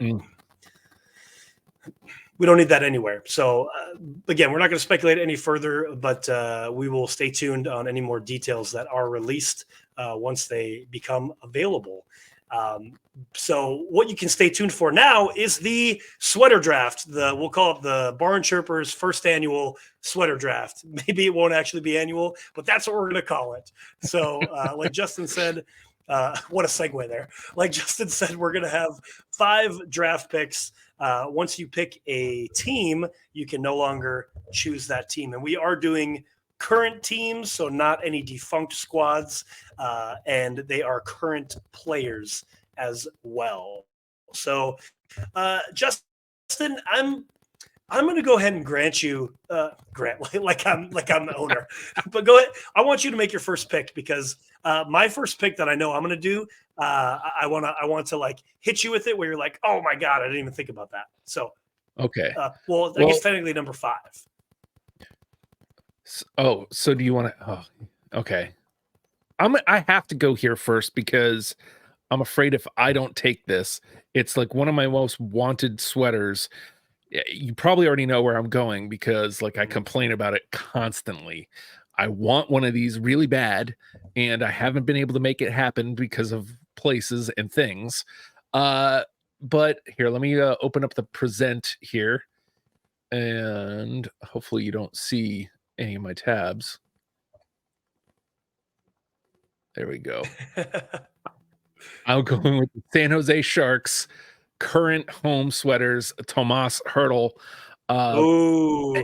Mm. We don't need that anywhere. So again, we're not going to speculate any further, but we will stay tuned on any more details that are released once they become available. So what you can stay tuned for now is the sweater draft. We'll call it the BarnChirpers first annual sweater draft. Maybe it won't actually be annual, but that's what we're going to call it. So like Justin said, what a segue there. Like Justin said, we're going to have 5 draft picks. Once you pick a team, you can no longer choose that team. And we are doing current teams, so not any defunct squads, and they are current players as well. So, Justin, I'm going to go ahead and grant you like I'm the owner, but go ahead. I want you to make your first pick because my first pick that I know I'm going to do, I want to like hit you with it where you're like, oh my God, I didn't even think about that. So, okay. Well, I guess technically number 5. So do you want to? Oh, okay. I have to go here first because I'm afraid if I don't take this, it's like one of my most wanted sweaters. You probably already know where I'm going because like I complain about it constantly. I want one of these really bad, and I haven't been able to make it happen because of places and things. But here, let me open up the present here, and hopefully you don't see any of my tabs. There we go. I'm going with the San Jose Sharks current home sweaters, Tomas Hertl. I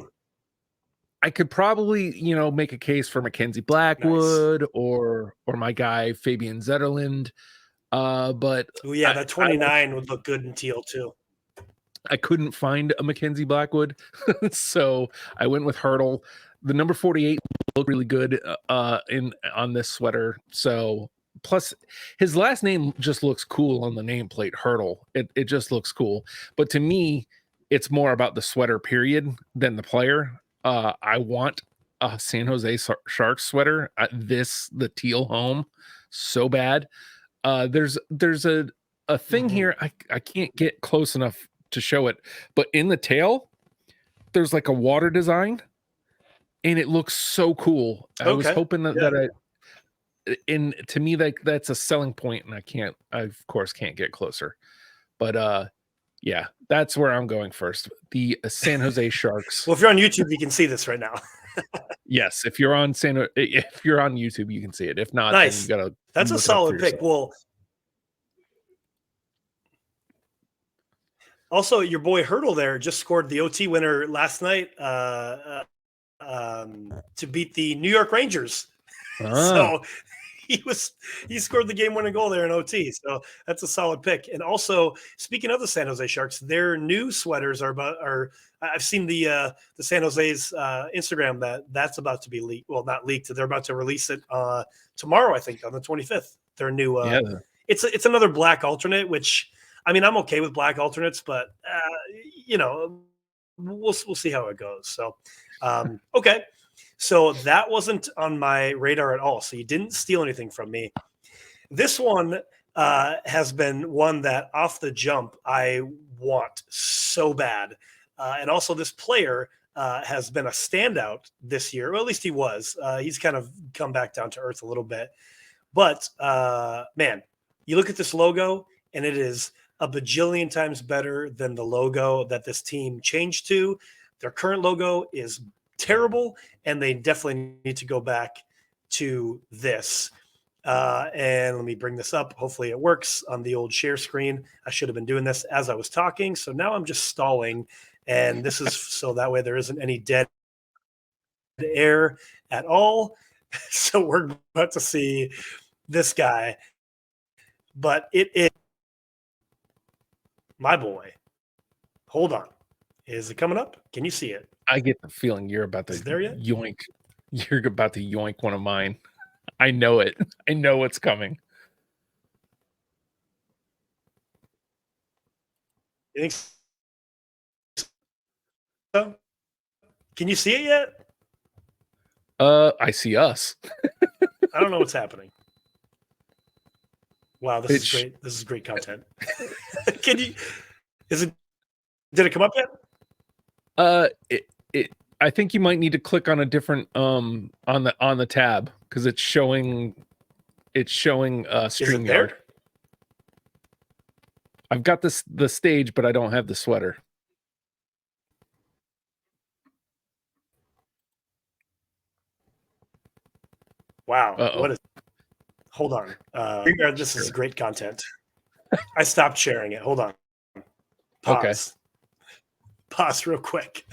could probably, make a case for Mackenzie Blackwood or my guy Fabian Zetterlund. But that 29 would look good in teal too. I couldn't find a Mackenzie Blackwood, so I went with Hertl. The number 48 looked really good on this sweater. So plus his last name just looks cool on the nameplate, Hertl. It just looks cool. But to me, it's more about the sweater period than the player. I want a San Jose Sharks sweater at the teal home so bad. There's a thing here. I can't get close enough to show it, but in the tail, there's like a water design, and it looks so cool. I was hoping that to me, that's a selling point, and I of course can't get closer. But yeah, that's where I'm going first. The San Jose Sharks. Well, if you're on YouTube, you can see this right now. Yes, if you're on YouTube, you can see it. If not, nice. Then you gotta. That's a solid pick. Well, also your boy Hertl there just scored the OT winner last night to beat the New York Rangers. So he scored the game-winning goal there in OT. So that's a solid pick. And also, speaking of the San Jose Sharks, their new sweaters are I've seen the San Jose's Instagram that's about to be leaked. Well, not leaked. They're about to release it tomorrow, I think, on the 25th. Their new it's another black alternate, which I mean, I'm okay with black alternates, but we'll see how it goes. So okay. So that wasn't on my radar at all. So you didn't steal anything from me. This one has been one that off the jump I want so bad. And also this player has been a standout this year. Well, at least he was. He's kind of come back down to earth a little bit. But, man, you look at this logo, and it is a bajillion times better than the logo that this team changed to. Their current logo is terrible, and they definitely need to go back to this. And let me bring this up. Hopefully it works on the old share screen. I should have been doing this as I was talking. So now I'm just stalling, and this is so that way there isn't any dead air at all. So we're about to see this guy, but it is my boy. Hold on. Is it coming up? Can you see it? I get the feeling you're about to yoink. You're about to yoink one of mine. I know it. I know what's coming. You think so? Can you see it yet? I see us. I don't know what's happening. Wow, this is great. This is great content. Can you? Did it come up yet? I think you might need to click on a different on the tab because it's showing StreamYard. I've got the stage, but I don't have the sweater. Wow. Uh-oh. Hold on. This is great content. I stopped sharing it. Hold on. Pause. Okay. Pause real quick.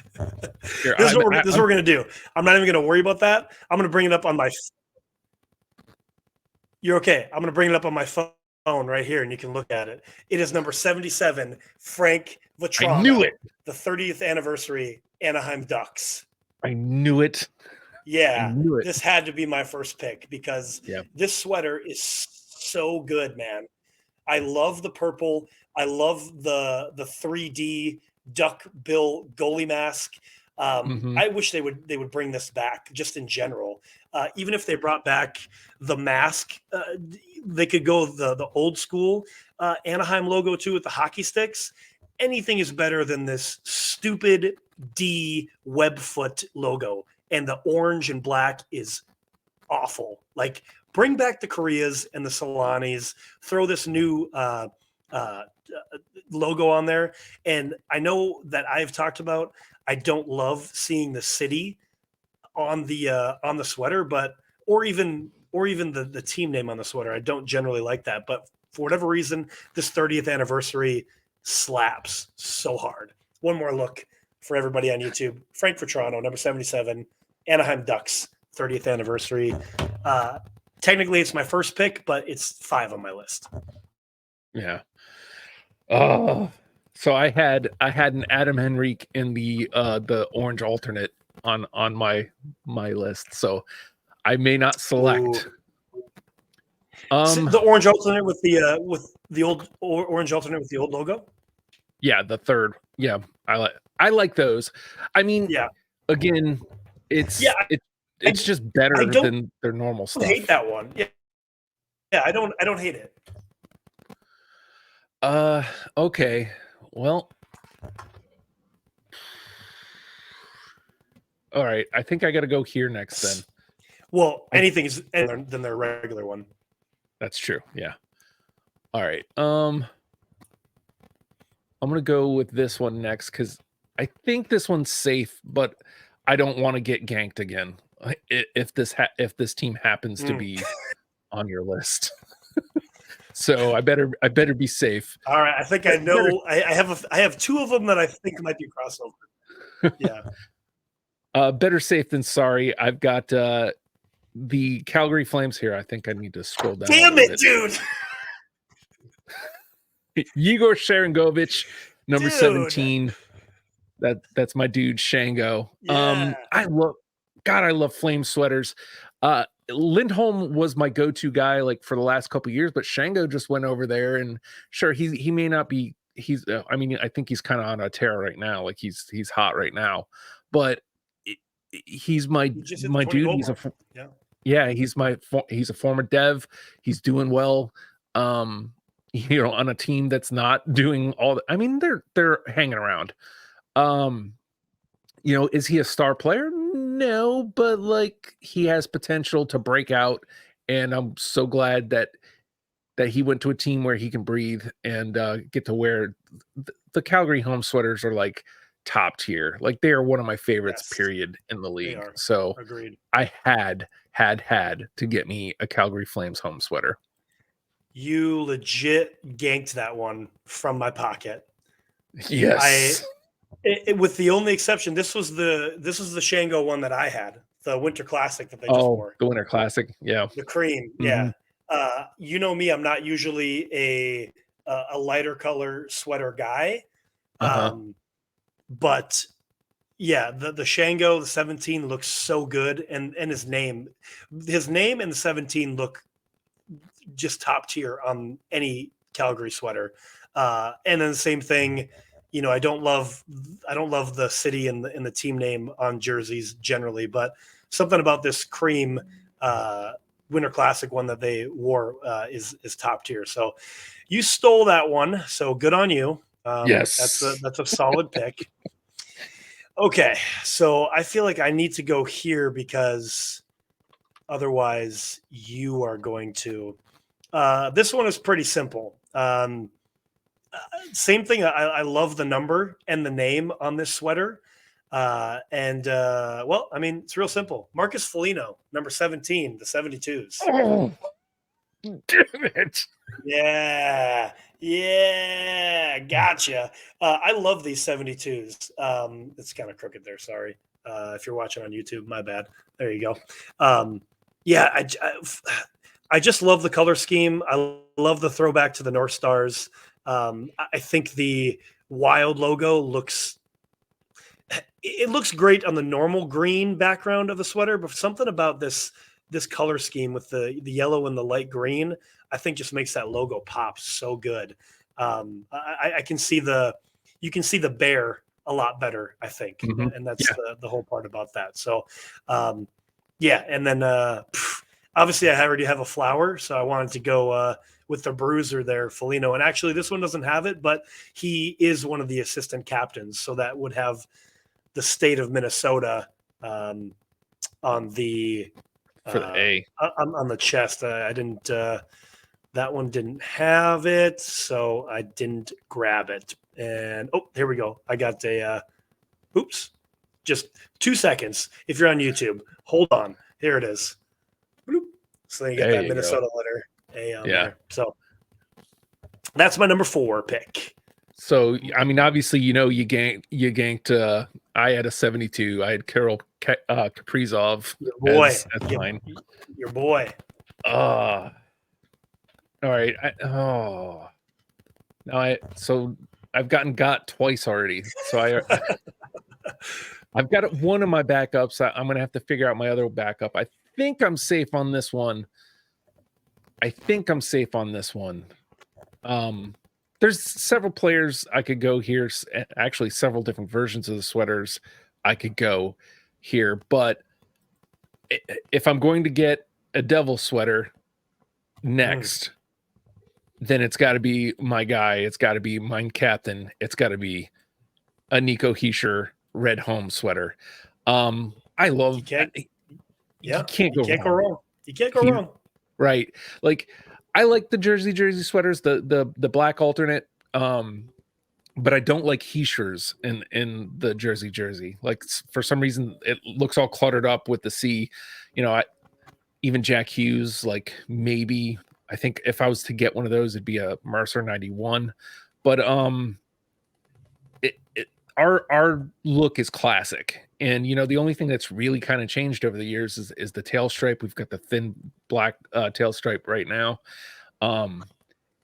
Here, this is what we're going to do. I'm not even going to worry about that. I'm going to bring it up on my. You're okay. I'm going to bring it up on my phone right here, and you can look at it. It is number 77, Frank Vatrano. I knew it. The 30th anniversary Anaheim Ducks. I knew it. Yeah, this had to be my first pick because this sweater is so good, man. I love the purple. I love the 3D duck bill goalie mask. I wish they would bring this back just in general. Even if they brought back the mask, they could go the old school Anaheim logo too with the hockey sticks. Anything is better than this stupid D webfoot logo. And the orange and black is awful. Like, bring back the Koreas and the Solanis, throw this new logo on there. And I know that I've talked about, I don't love seeing the city on the sweater, but or even the team name on the sweater. I don't generally like that, but for whatever reason, this 30th anniversary slaps so hard. One more look for everybody on YouTube. Frank Vatrano, number 77, Anaheim Ducks, 30th anniversary. Technically, it's my first pick, but it's 5 on my list. Yeah. Oh, so I had an Adam Henrique in the orange alternate on my list, so I may not select. The orange alternate with the old orange alternate with the old logo. Yeah, the third. Yeah, I like those. I mean, again, it's just better than their normal stuff. I hate that one. Yeah, I don't hate it. Okay. Well, all right. I think I got to go here next then. Well, anything is better than their regular one. That's true. Yeah. All right. I'm gonna go with this one next because I think this one's safe, but I don't want to get ganked again if this team happens to be on your list. So I better be safe. All right, I think I know. I have 2 of them that I think might be crossover. Yeah. Better safe than sorry. I've got the Calgary Flames here. I think I need to scroll down. Damn it, dude! Yegor Sharangovich, number 17. That's my dude, Shango. Yeah. I love Flame sweaters. Lindholm was my go-to guy like for the last couple of years, but Shango just went over there, and sure, he may not be. I mean, I think he's kind of on a tear right now. Like he's hot right now, but he's my dude. He's a former Dev. He's doing well. On a team that's not doing all that. I mean, they're hanging around. Is he a star player? No, but like he has potential to break out, and I'm so glad that he went to a team where he can breathe and get to wear the Calgary home sweaters are like top tier. Like they are one of my favorites, period, in the league. So agreed. I had to get me a Calgary Flames home sweater. You legit ganked that one from my pocket. Yes. With the only exception, this was the Shango one that I had, the Winter Classic that they just wore. The Winter Classic, yeah. The cream, yeah. You know me, I'm not usually a lighter color sweater guy. But yeah, the Shango, the 17 looks so good, and his name and the 17 look just top tier on any Calgary sweater. And then the same thing, I don't love the city and the team name on jerseys generally, but something about this cream Winter Classic one that they wore is top tier. So you stole that one. So good on you. Yes. That's a solid pick. Okay, so I feel like I need to go here because otherwise you are going to. This one is pretty simple. Same thing. I love the number and the name on this sweater. Well, I mean, it's real simple. Marcus Foligno, number 17, the 72s. Oh, damn it. Yeah. Yeah. Gotcha. I love these 72s. It's kind of crooked there. Sorry. If you're watching on YouTube, my bad. There you go. Yeah. I just love the color scheme. I love the throwback to the North Stars. I think the Wild logo looks great on the normal green background of the sweater, but something about this color scheme with the yellow and the light green, I think just makes that logo pop so good. I can see you can see the bear a lot better, I think, Mhm. and that's the whole part about that. So, yeah, and then obviously I already have a flower, so I wanted to go with the bruiser there, Foligno. And actually, this one doesn't have it, but he is one of the assistant captains, so that would have the state of Minnesota on the For the A. on the chest. I didn't. That one didn't have it, so I didn't grab it. And oh, here we go. I got a. Oops, just 2 seconds. If you're on YouTube, hold on. Here it is. Bloop. So then you get There that you Minnesota letter A on Yeah. there. So that's my number 4 pick. So I mean, obviously, you ganked. I had a 72. I had Kirill Kaprizov Your boy. as mine. Your boy. All right. So I've gotten got twice already. So I've got one of my backups. I'm gonna have to figure out my other backup. I think I'm safe on this one. There's several players I could go here. Actually, several different versions of the sweaters I could go here. But if I'm going to get a Devil sweater next, then it's got to be my guy. It's got to be mine captain. It's got to be a Nico Hischier red home sweater. I love. You can't go wrong. You can't go wrong. Right. Like I like the jersey sweaters, the black alternate. But I don't like Hischier's in the jersey. Like for some reason it looks all cluttered up with the C. Even Jack Hughes, like maybe I think if I was to get one of those, it'd be a Mercer 91. But our look is classic. And the only thing that's really kind of changed over the years is the tail stripe. We've got the thin black tail stripe right now.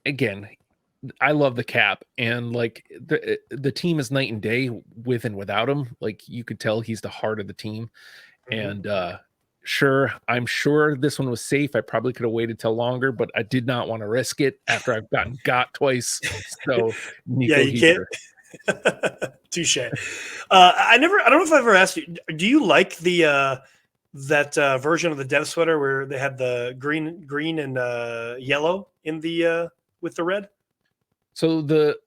Again, I love the cap, and like the team is night and day with and without him. Like you could tell he's the heart of the team. And I'm sure this one was safe. I probably could have waited till longer, but I did not want to risk it after I've gotten got twice. So yeah, you can't. Touche. I don't know if I ever asked you. Do you like the that version of the Dev sweater where they had the green and yellow in the with the red? So the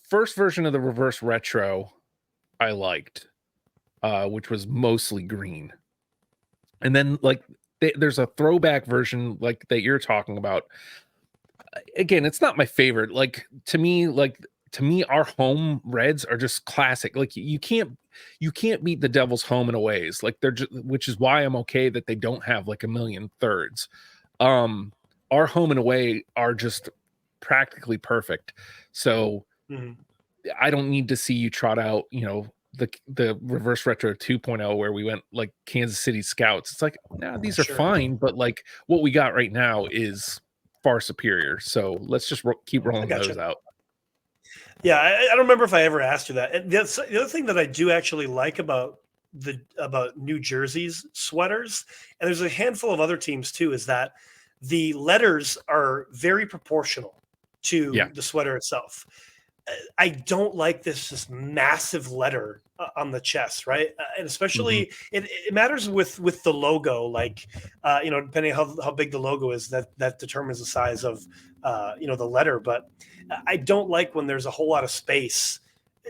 first version of the reverse retro I liked, which was mostly green. And then like there's a throwback version like that you're talking about. Again, it's not my favorite. Like to me, our home reds are just classic. Like you can't beat the Devils home and aways. Like which is why I'm okay that they don't have like a million thirds. Our home and away are just practically perfect. So I don't need to see you trot out, the reverse retro 2.0 where we went like Kansas City Scouts. It's like, nah, these are fine, but like what we got right now is far superior. So let's just keep rolling those out. Yeah, I don't remember if I ever asked you that. And the other thing that I do actually like about New Jersey's sweaters, and there's a handful of other teams too, is that the letters are very proportional to the sweater itself. I don't like this just massive letter on the chest, right? And especially it matters with the logo, like depending how big the logo is, that determines the size of the letter. But I don't like when there's a whole lot of space.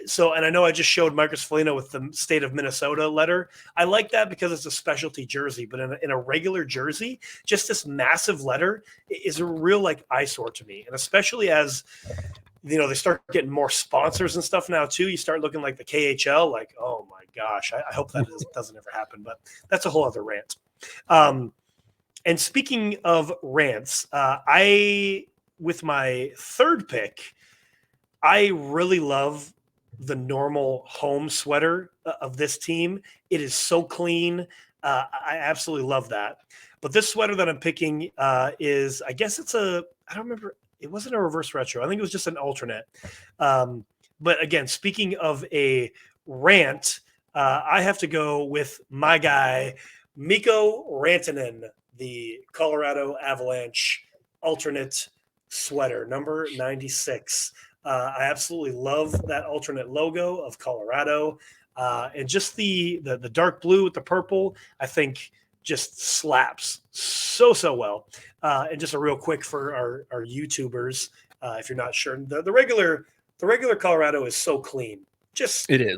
So, and I know I just showed Marcus Foligno with the state of Minnesota letter. I like that because it's a specialty jersey, but in a regular jersey, just this massive letter is a real like eyesore to me. And especially as they start getting more sponsors and stuff now too. You start looking like the KHL, like, oh my gosh, I hope that doesn't ever happen, but that's a whole other rant. And speaking of rants, with my third pick, I really love the normal home sweater of this team. It is so clean. I absolutely love that. But this sweater that I'm picking is, I guess I don't remember. It wasn't a reverse retro. I think it was just an alternate. But again, speaking of a rant, I have to go with my guy, Mikko Rantanen, the Colorado Avalanche alternate sweater, number 96. I absolutely love that alternate logo of Colorado. And just the dark blue with the purple, I think just slaps so well. And just a real quick for our YouTubers, if you're not sure, the regular Colorado is so clean. Just It is.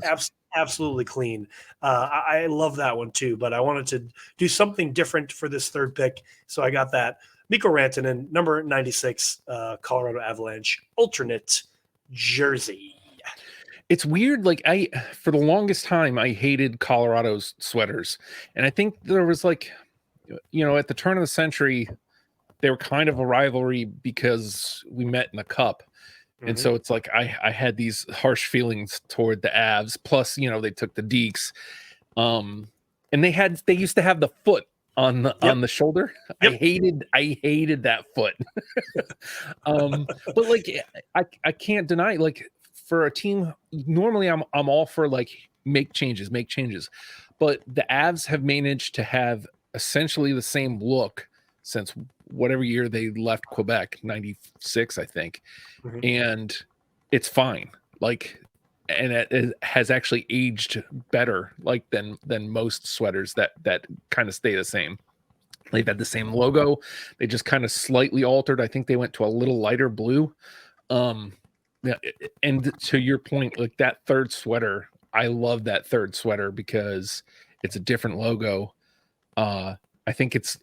Absolutely clean. I love that one too, but I wanted to do something different for this third pick. So I got that Mikko Rantanen, number 96, Colorado Avalanche alternate jersey. It's weird. Like for the longest time, I hated Colorado's sweaters. And I think there was at the turn of the century, they were kind of a rivalry because we met in the cup. And so it's like I had these harsh feelings toward the Avs. Plus, they took the Deeks. And they used to have the foot on the shoulder. Yep. I hated that foot. But I can't deny, for a team, normally I'm all for make changes. But the Avs have managed to have essentially the same look since whatever year they left Quebec, 96, I think. And it's fine. And it has actually aged better, than most sweaters that kind of stay the same. They've had the same logo. They just kind of slightly altered. I think they went to a little lighter blue. Yeah, and to your point, that third sweater, I love that third sweater because it's a different logo. I think it's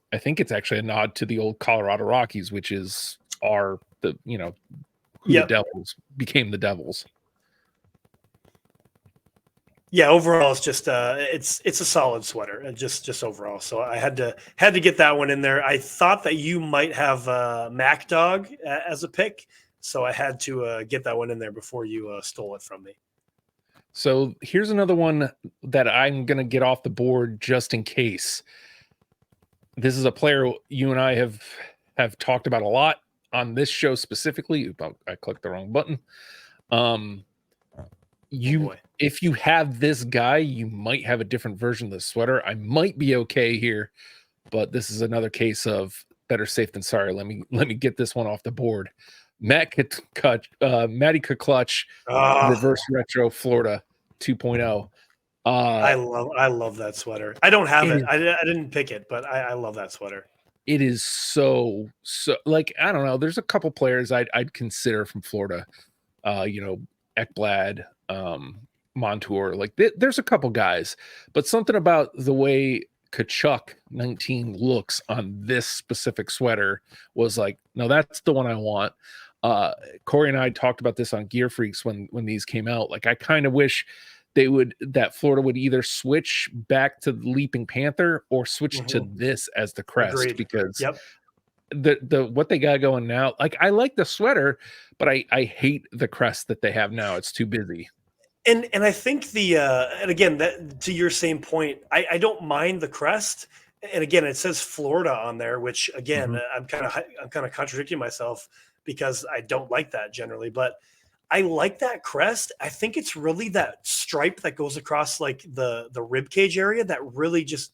actually a nod to the old Colorado Rockies, which is the Devils became the Devils. Yeah, overall, it's just it's a solid sweater, just overall. So I had to get that one in there. I thought that you might have Mac Dog as a pick, so I had to get that one in there before you stole it from me. So here's another one that I'm gonna get off the board just in case. This is a player you and I have talked about a lot on this show specifically. I clicked the wrong button. If you have this guy, you might have a different version of the sweater. I might be okay here, but this is another case of better safe than sorry. Let me get this one off the board. Matty Tkachuk, reverse retro Florida 2.0. I love that sweater. I don't have it. I didn't pick it, but I love that sweater. It is so I don't know. There's a couple players I'd consider from Florida. Ekblad, Montour. There's a couple guys, but something about the way Tkachuk 19 looks on this specific sweater was no, that's the one I want. Corey and I talked about this on Gear Freaks when these came out. I kind of wish that Florida would either switch back to the Leaping Panther or switch to this as the crest. Agreed. Because the what they got going now, I like the sweater, but I hate the crest that they have now. It's too busy. And I think and again, that to your same point, I don't mind the crest. And again, it says Florida on there, which again, I'm kind of contradicting myself because I don't like that generally, but I like that crest. I think it's really that stripe that goes across the rib cage area that really just,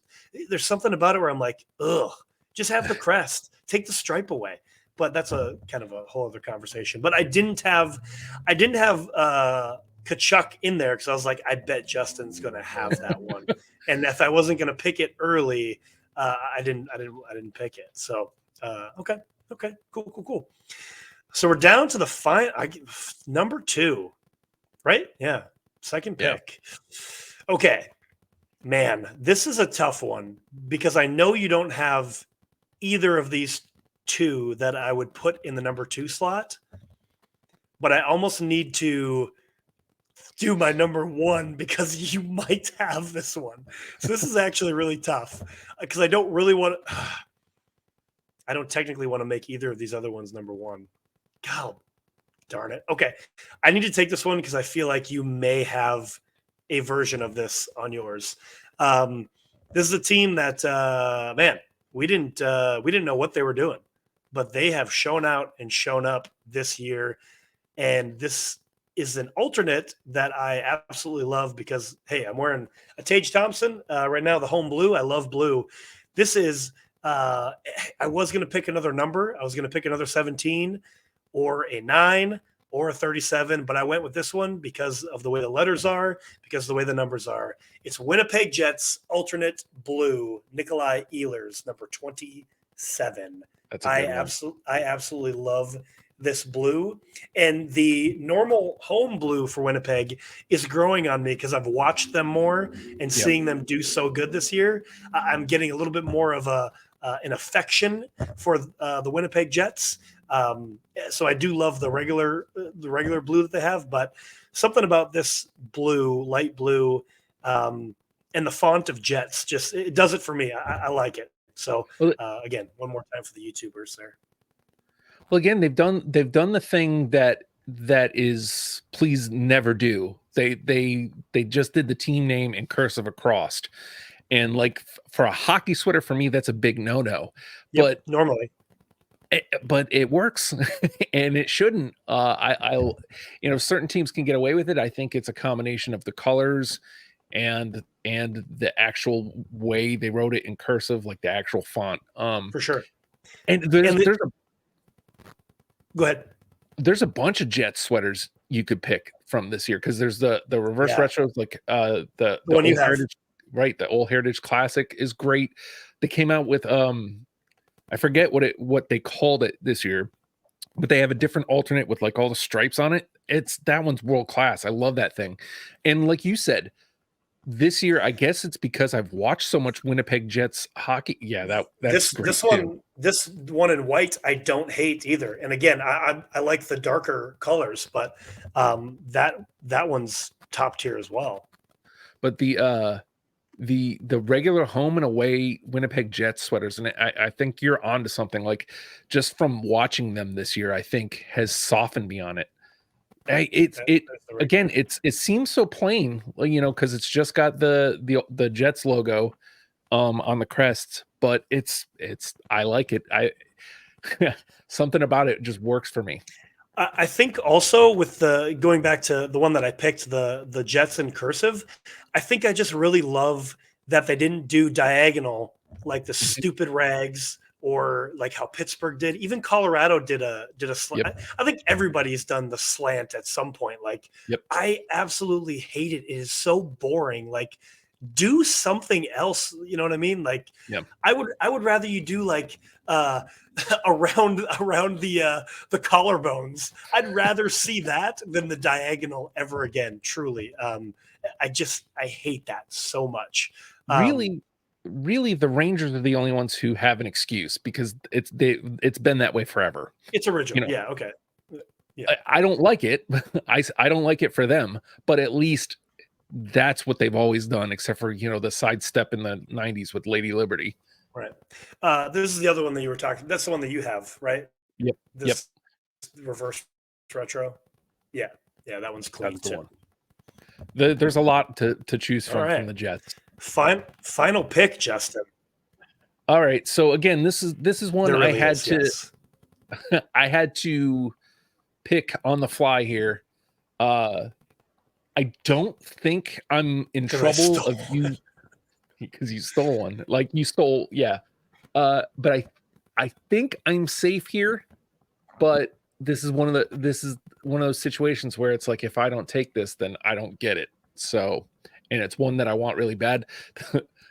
there's something about it where I'm like, ugh, just have the crest, take the stripe away. but that's a kind of a whole other conversation. But I didn't have Kachuk in there because I was like, I bet Justin's going to have that one, and if I wasn't going to pick it early, I didn't pick it. So okay, cool. So we're down to the number 2, right? Yeah, second pick. Yeah. Okay, man, this is a tough one because I know you don't have either of these 2 that I would put in the number 2 slot, but I almost need to do my number 1 because you might have this one. So this is actually really tough because I don't really want to. I don't technically want to make either of these other ones number 1. God darn it. Okay. I need to take this one because I feel like you may have a version of this on yours. This is a team that, man, we didn't know what they were doing, but they have shown out and shown up this year. And this is an alternate that I absolutely love because, hey, I'm wearing a Tage Thompson right now, the home blue. I love blue. This is, I was going to pick another number. I was going to pick another 17 or a 9 or a 37, but I went with this one because of the way the letters are, because of the way the numbers are. It's Winnipeg Jets alternate blue, Nikolai Ehlers, number 27. I absolutely love this blue, and the normal home blue for Winnipeg is growing on me because I've watched them more and seeing them do so good this year. I'm getting a little bit more of an affection for the Winnipeg Jets. So I do love the regular blue that they have, but something about this blue, light blue, and the font of Jets just it does it for me. I like it. So again, one more time for the YouTubers there. Well, again, they've done the thing that is please never do. They just did the team name in cursive across, and like for a hockey sweater for me, that's a big no-no. Yep, but normally, but it works, and it shouldn't. I certain teams can get away with it. I think it's a combination of the colors and the actual way they wrote it in cursive, like the actual font. For sure. And go ahead. There's a bunch of Jets sweaters you could pick from this year because there's the reverse retros, like the one you have. Heritage, right? The old Heritage Classic is great. They came out with I forget what they called it this year, but they have a different alternate with like all the stripes on it. That one's world class. I love that thing. And like you said, this year, I guess it's because I've watched so much Winnipeg Jets hockey. Yeah, that's great this one in white I don't hate either. And again, I like the darker colors, but that one's top tier as well. But the regular home and away Winnipeg Jets sweaters, and I think you're onto something. Like just from watching them this year, I think has softened me on it. It seems so plain, because it's just got the Jets logo on the crest, but I like it. Something about it just works for me. I think also with going back to the one that I picked, the Jets in cursive, I think I just really love that they didn't do diagonal like the stupid rags or like how Pittsburgh did. Even Colorado did a slant. Yep. I think everybody's done the slant at some point. Like, I absolutely hate it. It is so boring. Like, do something else. You know what I mean? Like, I would rather you do like around the collarbones. I'd rather see that than the diagonal ever again. Truly, I hate that so much. Really, the Rangers are the only ones who have an excuse because it's been that way forever. It's original. Yeah. Okay. Yeah. I don't like it. I don't like it for them, but at least that's what they've always done, except for, the sidestep in the 90s with Lady Liberty. Right. This is the other one that you were talking. That's the one that you have, right? Yep. This reverse retro. Yeah. Yeah. That one's clean too. There's a lot to choose from the Jets. Final pick, Justin. All right. So again, this is one really I had to pick on the fly here. I don't think I'm in trouble of you because you stole one. Like you stole, yeah. But I think I'm safe here but this is one of those situations where it's like, if I don't take this, then I don't get it. So, and it's one that I want really bad.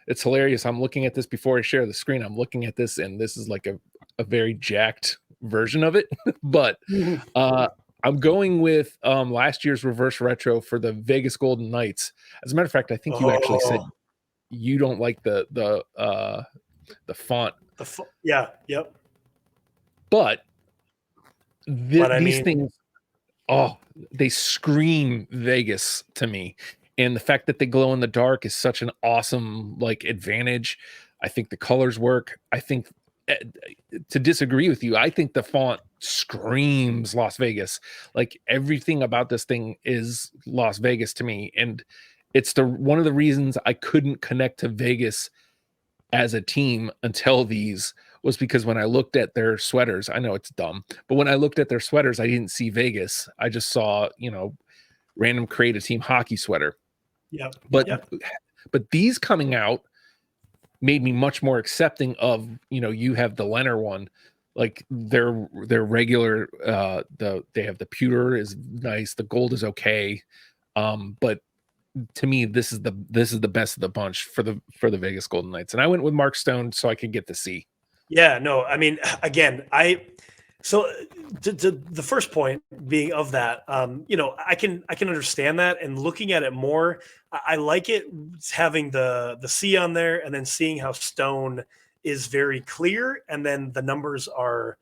It's hilarious. I'm looking at this before I share the screen. I'm looking at this, and this is like a very jacked version of it. But I'm going with last year's reverse retro for the Vegas Golden Knights. As a matter of fact, I think you actually said you don't like the font. Yeah, yep. But I these mean, things, they scream Vegas to me. And the fact that they glow in the dark is such an awesome like advantage. I think the colors work. I think to disagree with you, I think the font screams Las Vegas. Like everything about this thing is Las Vegas to me. And it's one of the reasons I couldn't connect to Vegas as a team until these was because when I looked at their sweaters, I know it's dumb, but when I looked at their sweaters, I didn't see Vegas. I just saw, random create a team hockey sweater. Yeah. But these coming out made me much more accepting of, you have the Leonard one, like their regular, they have the pewter is nice. The gold is okay. But to me, this is the best of the bunch for the Vegas Golden Knights. And I went with Mark Stone so I could get the C. Yeah, no, I mean, again, so the first point being of that, I can understand that, and looking at it more, I like it having the C on there, and then seeing how Stone is very clear, and then the numbers are,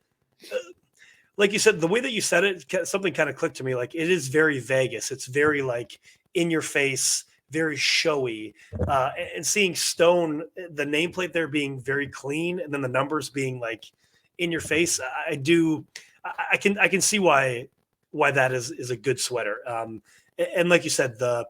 like you said, the way that you said it, something kind of clicked to me. Like it is very Vegas. It's very like in your face, very showy, and seeing Stone, the nameplate there being very clean, and then the numbers being like in your face. I can see why that is a good sweater. And like you said, the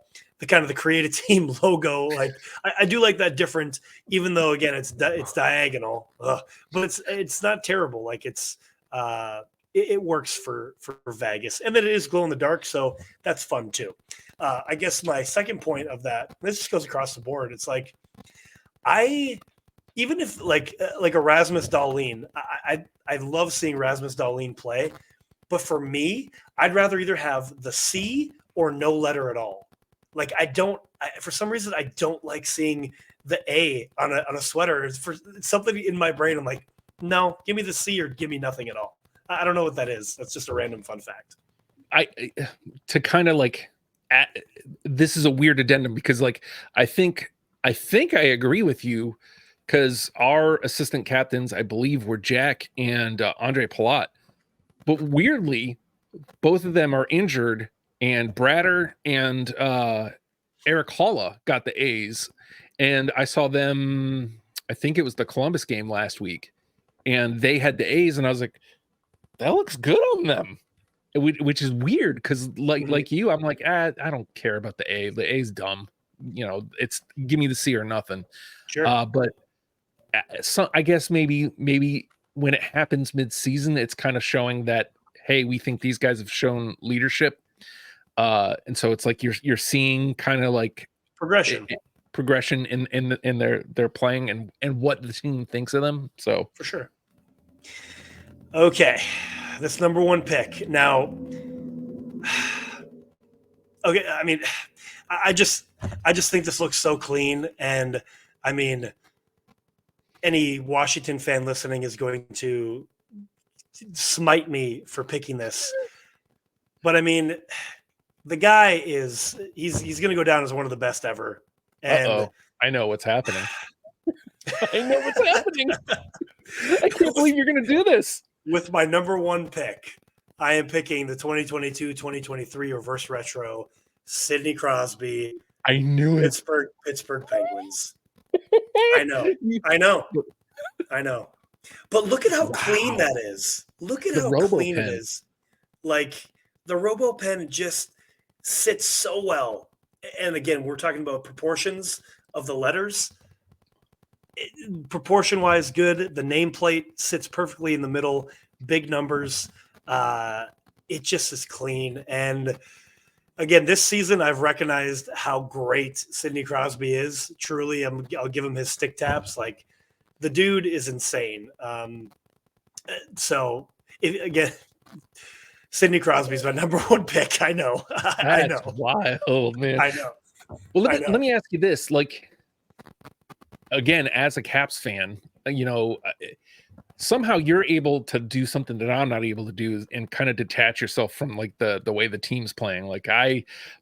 kind of the creative team logo, like I do like that different, even though again it's diagonal, but it's not terrible. Like it works for Vegas, and then it is glow in the dark, so that's fun too. I guess my second point of that, this just goes across the board. It's like even if like a Rasmus Dahlin, I love seeing Rasmus Dahlin play, but for me, I'd rather either have the C or no letter at all. Like for some reason I don't like seeing the A on a sweater. It's something in my brain. I'm like, no, give me the C or give me nothing at all. I don't know what that is. That's just a random fun fact. To kind of like, this is a weird addendum because like I think I agree with you, because our assistant captains, I believe, were Jack and Andre Palat, but weirdly, both of them are injured, and Bratter and Eric Halla got the A's, and I saw them. I think it was the Columbus game last week, and they had the A's, and I was like, that looks good on them. Which is weird because like you, I'm like, I don't care about the A. The A's dumb. It's give me the C or nothing. Sure. But so I guess maybe when it happens mid-season, it's kind of showing that, hey, we think these guys have shown leadership. And so it's like you're seeing kind of like progression in their playing and what the team thinks of them. So for sure. Okay. This number one pick. Now, okay, I mean, I just think this looks so clean, and I mean, any Washington fan listening is going to smite me for picking this. But I mean, the guy he's going to go down as one of the best ever. And I know what's happening. I know what's happening. I can't believe you're going to do this. With my number one pick, I am picking the 2022-2023 reverse retro Sidney Crosby. I knew it. Pittsburgh Penguins. I know. But look at how clean that is. Look at how clean it is. Like the RoboPen just sits so well. And again, we're talking about proportions of the letters. Proportion-wise, good. The nameplate sits perfectly in the middle. Big numbers. It just is clean. And again, this season, I've recognized how great Sidney Crosby is. Truly, I'll give him his stick taps. Like the dude is insane. So again, Sidney Crosby's my number one pick. I know. I That's know. wild, man. I know. Well, I know. let me ask you this. Like, again, as a Caps fan, somehow you're able to do something that I'm not able to do and kind of detach yourself from like the way the team's playing. Like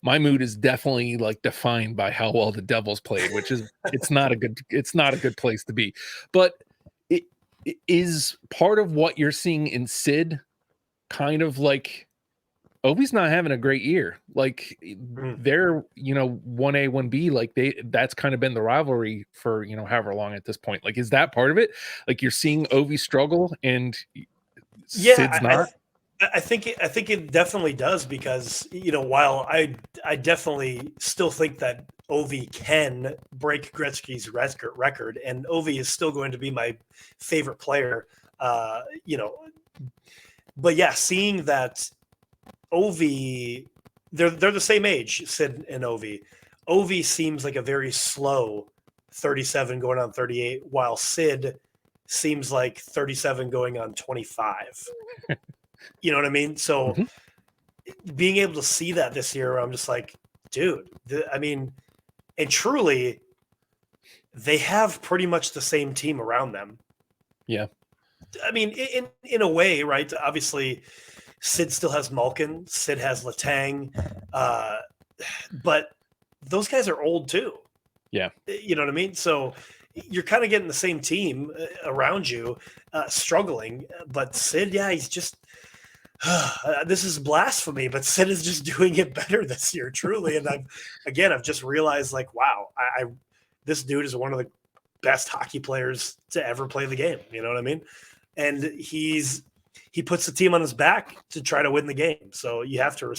my mood is definitely like defined by how well the Devils played, which is it's not a good place to be. But it is part of what you're seeing in Sid kind of like Ovi's not having a great year. Like they're, 1A, 1B, like that's kind of been the rivalry for, however long at this point. Like, is that part of it? Like you're seeing Ovi struggle and Sid's not? I think it definitely does because, while I definitely still think that Ovi can break Gretzky's record, and Ovi is still going to be my favorite player, but yeah, seeing that Ovi, they're the same age, Sid and Ovi. Ovi seems like a very slow 37 going on 38, while Sid seems like 37 going on 25. You know what I mean? So being able to see that this year, I'm just like, dude, and truly, they have pretty much the same team around them. Yeah. I mean, in a way, right? Obviously, Sid still has Malkin. Sid has Letang. But those guys are old too. Yeah. You know what I mean? So you're kind of getting the same team around you, struggling. But Sid, yeah, he's just this is blasphemy, but Sid is just doing it better this year, truly. And I've just realized, like, wow, this dude is one of the best hockey players to ever play the game. You know what I mean? And he puts the team on his back to try to win the game. So you have to,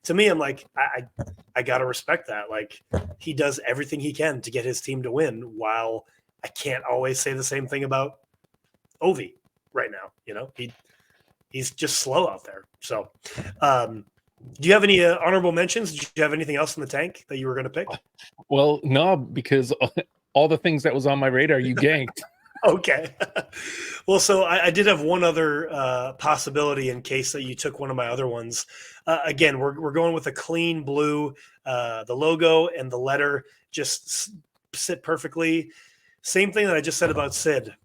to me, I'm like, I got to respect that. Like, he does everything he can to get his team to win, while I can't always say the same thing about Ovi right now. He's just slow out there. So, do you have any honorable mentions? Did you have anything else in the tank that you were going to pick? Well, no, because all the things that was on my radar, you ganked. Okay. Well, so I did have one other possibility in case that you took one of my other ones. Again, we're going with a clean blue. The logo and the letter just sit perfectly. Same thing that I just said about Sid.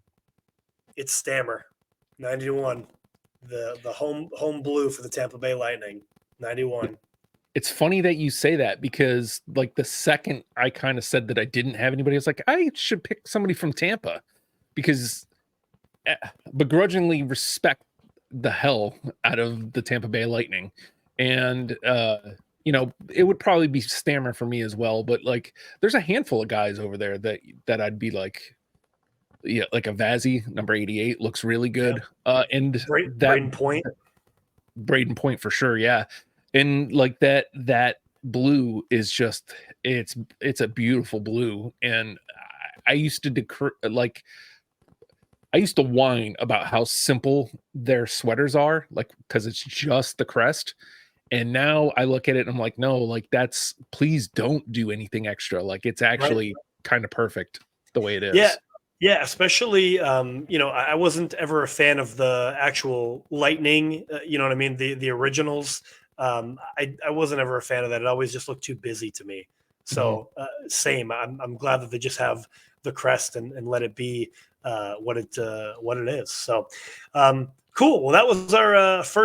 It's Stammer, 91. The home blue for the Tampa Bay Lightning, 91. It's funny that you say that because like the second I kind of said that I didn't have anybody, I was like, I should pick somebody from Tampa because begrudgingly respect the hell out of the Tampa Bay Lightning. And, it would probably be Stammer for me as well. But like, there's a handful of guys over there that I'd be like, yeah, like a Vazzy, number 88 looks really good. Yeah. And Braden Point for sure. Yeah. And like that blue is just, it's a beautiful blue. And I used to whine about how simple their sweaters are, like, because it's just the crest. And now I look at it and I'm like, no, like please don't do anything extra. Like it's actually kind of perfect the way it is. Yeah. Yeah, especially, I wasn't ever a fan of the actual Lightning, you know what I mean? The originals. I wasn't ever a fan of that. It always just looked too busy to me. So same. I'm glad that they just have the crest and let it be what it is. So cool. Well, that was our first